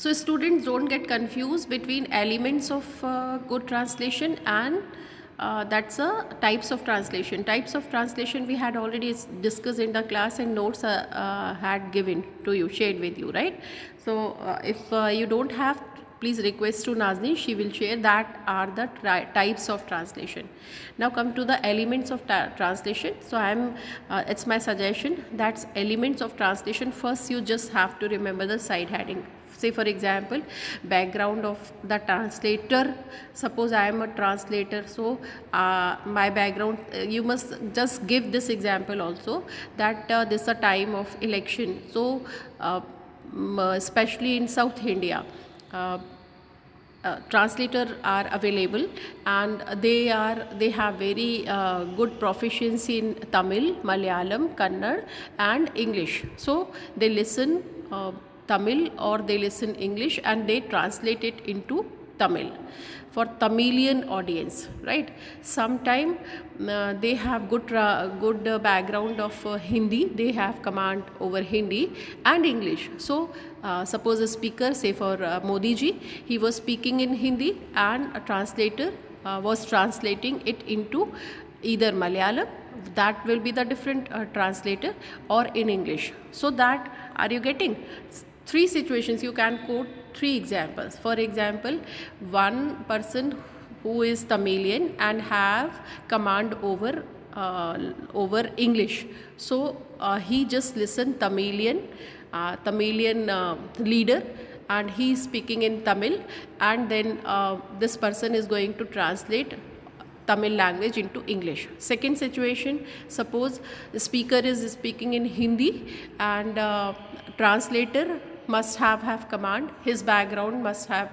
So students don't get confused between elements of good translation and that's types of translation. Types of translation we had already discussed in the class, and notes had given to you, shared with you, right? So if you don't have, please request to Nazni, she will share that are the types of translation. Now come to the elements of translation. So it's my suggestion that's elements of translation. First you just have to remember the side heading. Say for example, background of the translator. Suppose I am a translator, so my background, you must just give this example also, that this is a time of election. So especially in South India, uh, translator are available, and they have very good proficiency in Tamil, Malayalam, Kannada and English. So they listen Tamil or they listen English and they translate it into Tamil for Tamilian audience, right? Sometime they have good background of Hindi. They have command over Hindi and English. So suppose a speaker, say for Modi ji, he was speaking in Hindi and a translator was translating it into either Malayalam, that will be the different translator, or in English. So that, are you getting? Three situations, you can quote three examples. For example, one person who is Tamilian and have command over English. So he just listen Tamilian leader, and he is speaking in Tamil, and then this person is going to translate Tamil language into English. Second situation, suppose the speaker is speaking in Hindi and translator must have command. His background must have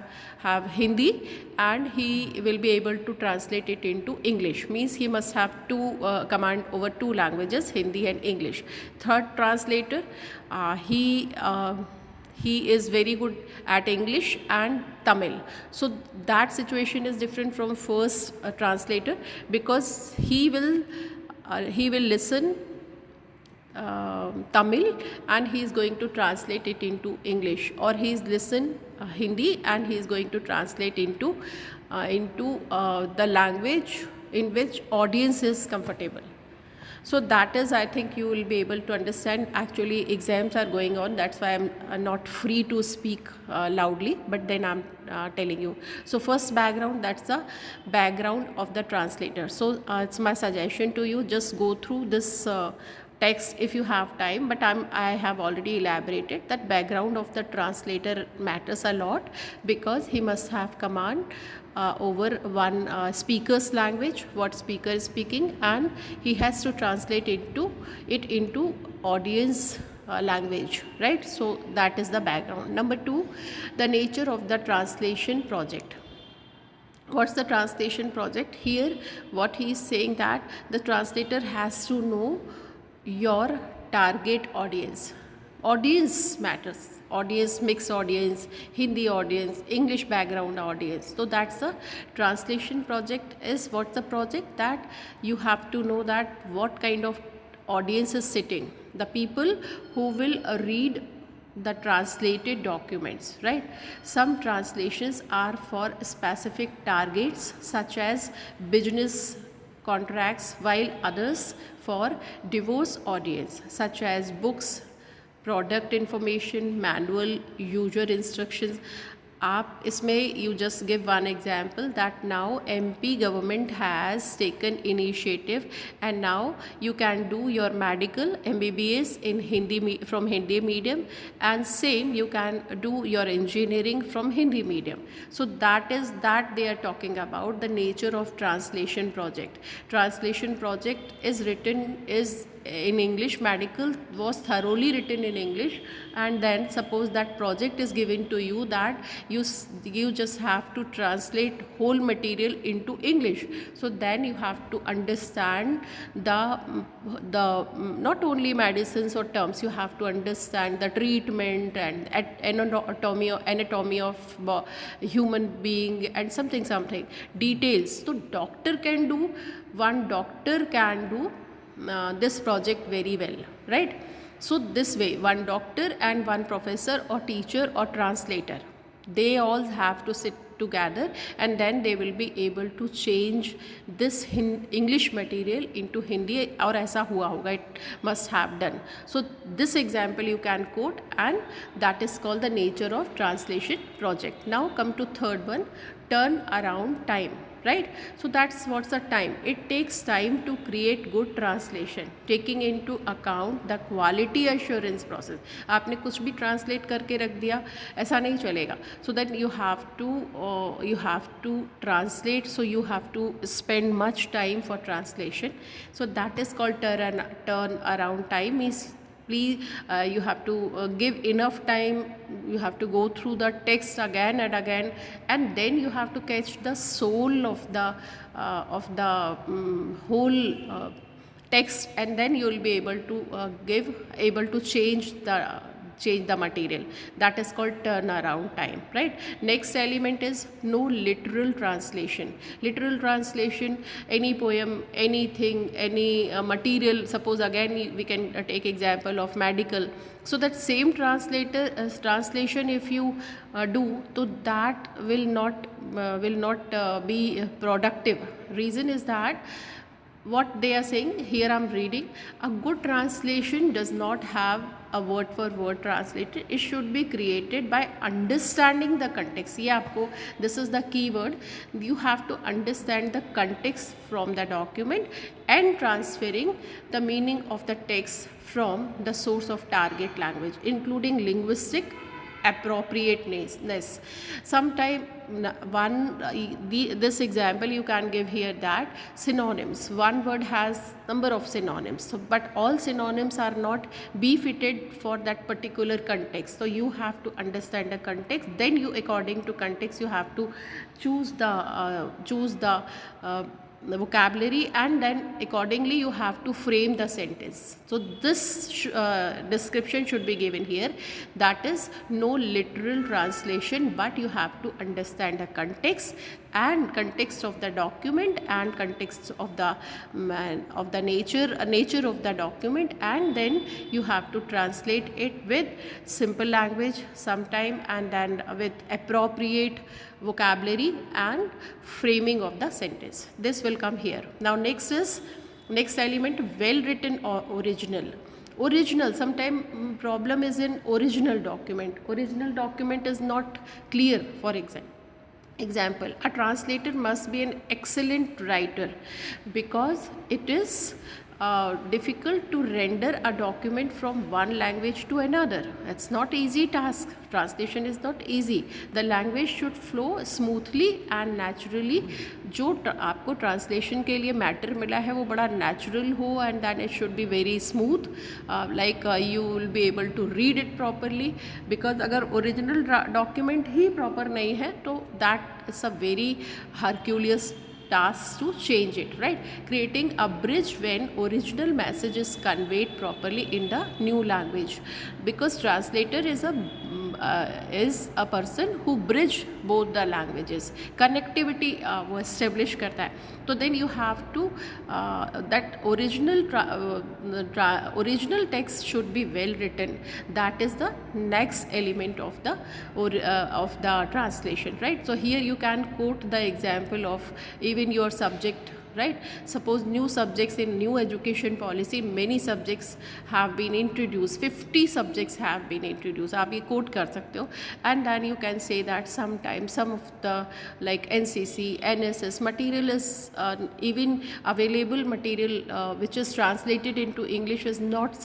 Hindi, and he will be able to translate it into English. Means he must have two command over two languages, Hindi and English. Third translator, he is very good at English and Tamil. So that situation is different from first translator, because he will listen Tamil and he is going to translate it into English, or he is listen Hindi and he is going to translate into the language in which audience is comfortable. So that is, I think you will be able to understand. Actually exams are going on, that's why I'm not free to speak loudly, but then I'm telling you. So first background, that's the background of the translator. So it's my suggestion to you, just go through this text if you have time, but I have already elaborated that background of the translator matters a lot, because he must have command over one speaker's language, what speaker is speaking, and he has to translate it into audience language, right? So that is the background. Number two, the nature of the translation project. What's the translation project? Here what he is saying, that the translator has to know your target audience. Audience matters. Audience, mixed audience, Hindi audience, English background audience. So that's the translation project. Is what's the project? That you have to know that what kind of audience is sitting. The people who will read the translated documents, right? Some translations are for specific targets such as business contracts, while others for divorce audience such as books, product information, manual, user instructions. आप इसमें you just give one example that now MP government has taken initiative and now you can do your medical MBBS in Hindi from Hindi medium, and same you can do your engineering from Hindi medium. So that is that they are talking about the nature of translation project. Translation project is in English. Medical was thoroughly written in English, and then suppose that project is given to you that you just have to translate whole material into English. So then you have to understand the not only medicines or terms, you have to understand the treatment and anatomy of human being and something details. So one doctor can do this project very well, right? So this way, one doctor and one professor or teacher or translator, they all have to sit together, and then they will be able to change this English material into Hindi, और ऐसा हुआ होगा, it must have done. So this example you can quote, and that is called the nature of translation project. Now come to third one, turn around time. Right, so that's what's the time. It takes time to create good translation, taking into account the quality assurance process. आपने कुछ भी translate करके रख दिया, ऐसा नहीं चलेगा. So then you have to translate, so you have to spend much time for translation. So that is called turn around time. Means please you have to give enough time, you have to go through the text again and again, and then you have to catch the soul of the whole text, and then you will be able to change the material. That is called turnaround time, right? Next element is no literal translation. Literal translation, any poem, anything, any material. Suppose again we can take example of medical. So that same translation if you do, so that will not be productive. Reason is that what they are saying here, I'm reading, a good translation does not have a word for word translated. It should be created by understanding the context. ये आपको, this is the key word, you have to understand the context from the document and transferring the meaning of the text from the source of target language, including linguistic appropriateness. Sometime this example you can give here, that synonyms, one word has number of synonyms, so but all synonyms are not befitted for that particular context. So you have to understand the context, then you, according to context, you have to choose the vocabulary, and then accordingly you have to frame the sentence. So this description should be given here, that is no literal translation, but you have to understand the context and context of the document and context of the nature of the document, and then you have to translate it with simple language sometime, and then with appropriate vocabulary and framing of the sentence. This will come here. Now next element, well written or original. Sometimes problem is in original document is not clear. For example, a translator must be an excellent writer, because it is difficult to render a document from one language to another. It's not easy task. Translation is not easy. The language should flow smoothly and naturally. जो आपको translation के लिए matter मिला है वो बड़ा natural हो, and then it should be very smooth, like you will be able to read it properly. Because अगर original document ही proper नहीं है तो that is a very Herculean task to change it, right? Creating a bridge when original message is conveyed properly in the new language, because translator is a person who bridge both the languages, connectivity वो establish करता है. तो then you have to that original text should be well written. That is the next element of the translation, right? So here you can quote the example of even your subject, right? Suppose new subjects in new education policy, many subjects have been introduced, 50 subjects have been introduced. आप ये quote कर सकते हो, and then you can say that sometimes some of the like NCC, NSS material is even available material which is translated into English is not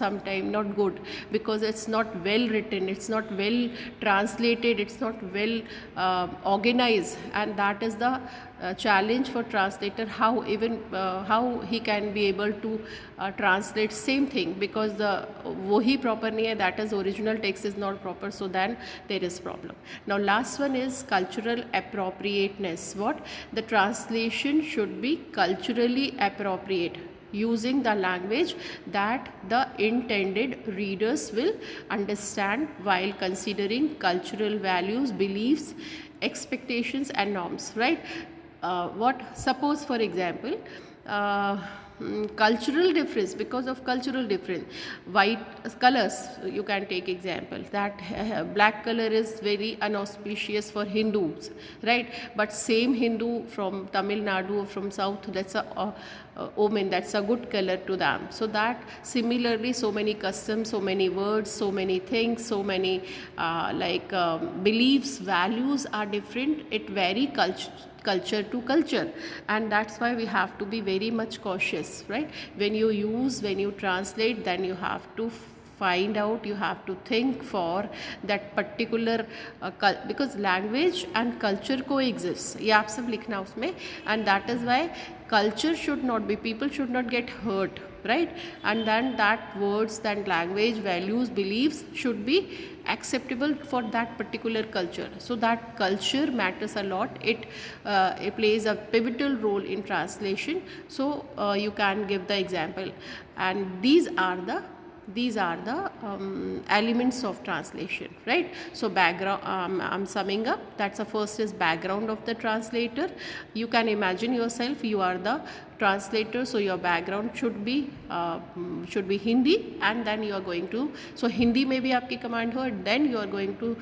good, because it's not well written, it's not well translated, it's not well organized, and that is the challenge for translator, how he can be able to translate same thing, because वो ही proper नहीं है, that is original text is not proper, so then there is problem. Now last one is cultural appropriateness. What? The translation should be culturally appropriate, using the language that the intended readers will understand while considering cultural values, beliefs, expectations and norms, right? Suppose for example cultural difference, because of cultural difference. White colors, you can take examples that black color is very inauspicious for Hindus, right? But same Hindu from Tamil Nadu or from south, that's a omen, that's a good color to them. So that similarly, so many customs, so many words, so many things, so many beliefs, values are different. It vary culture to culture, and that's why we have to be very much cautious, right? When you translate, then you have to find out, you have to think for that particular because language and culture coexist, ये आप सब लिखना उसमें. And that is why culture should not be, people should not get hurt, right? And then that words, that language, values, beliefs should be acceptable for that particular culture. So that culture matters a lot. It plays a pivotal role in translation. So you can give the example, and these are the elements of translation, right? So background, I'm summing up. That's the first is background of the translator. You can imagine yourself, you are the translator, so your background should be Hindi, and then you are going to, so Hindi में भी आपकी command हो, then you are going to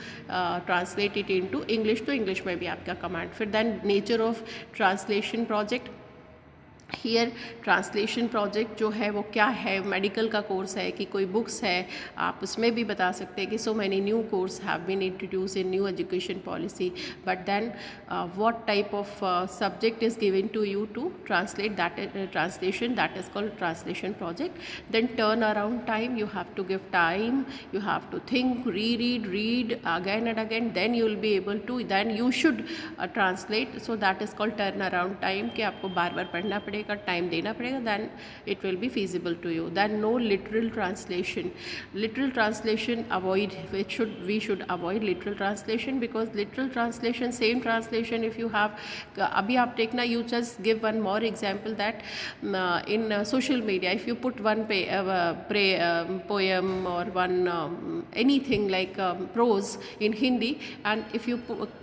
translate it into English, तो English में भी आपका command. फिर then nature of translation project. Here translation project जो है वो क्या है, मेडिकल का कोर्स है कि कोई बुक्स है, आप उसमें भी बता सकते हैं कि so many new course have been introduce in new education policy, but then what type of subject is given to you to translate that translation, that is called translation project. Then turn around time, you have to give time, you have to think, read again and again, then you will be able to, then you should translate. So that is called turn around time, कि आपको बार बार पढ़ना पड़ेगा, time देना पड़ेगा, then it will be feasible to you. Then no literal translation. Literal translation avoid, we should avoid literal translation, because literal translation, same translation, if you have, अभी आप देखना, you just give one more example that in social media, if you put one poem or one anything like prose in Hindi, and if you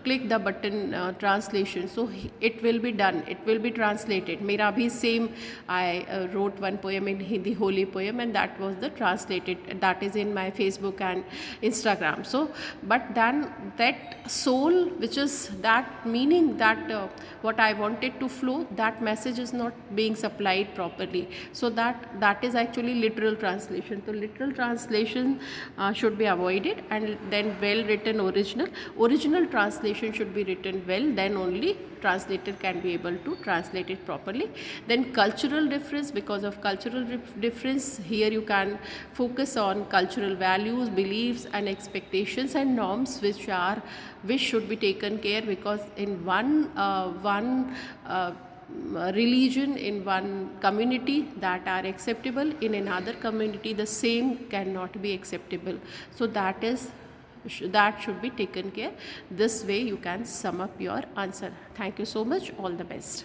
click the button translation, so it will be done, it will be translated. मेरा भी same, I wrote one poem in Hindi, holy poem, and that was the translated, that is in my Facebook and Instagram. So but then that soul, which is that meaning, that what I wanted to flow, that message is not being supplied properly. So that is actually literal translation. So literal translation should be avoided, and then well written original translation should be written well, then only translator can be able to translate it properly. Then cultural difference, because of cultural difference, here you can focus on cultural values, beliefs and expectations and norms which should be taken care, because in one religion, in one community that are acceptable, in another community the same cannot be acceptable. So that should be taken care. This way you can sum up your answer. Thank you so much. All the best.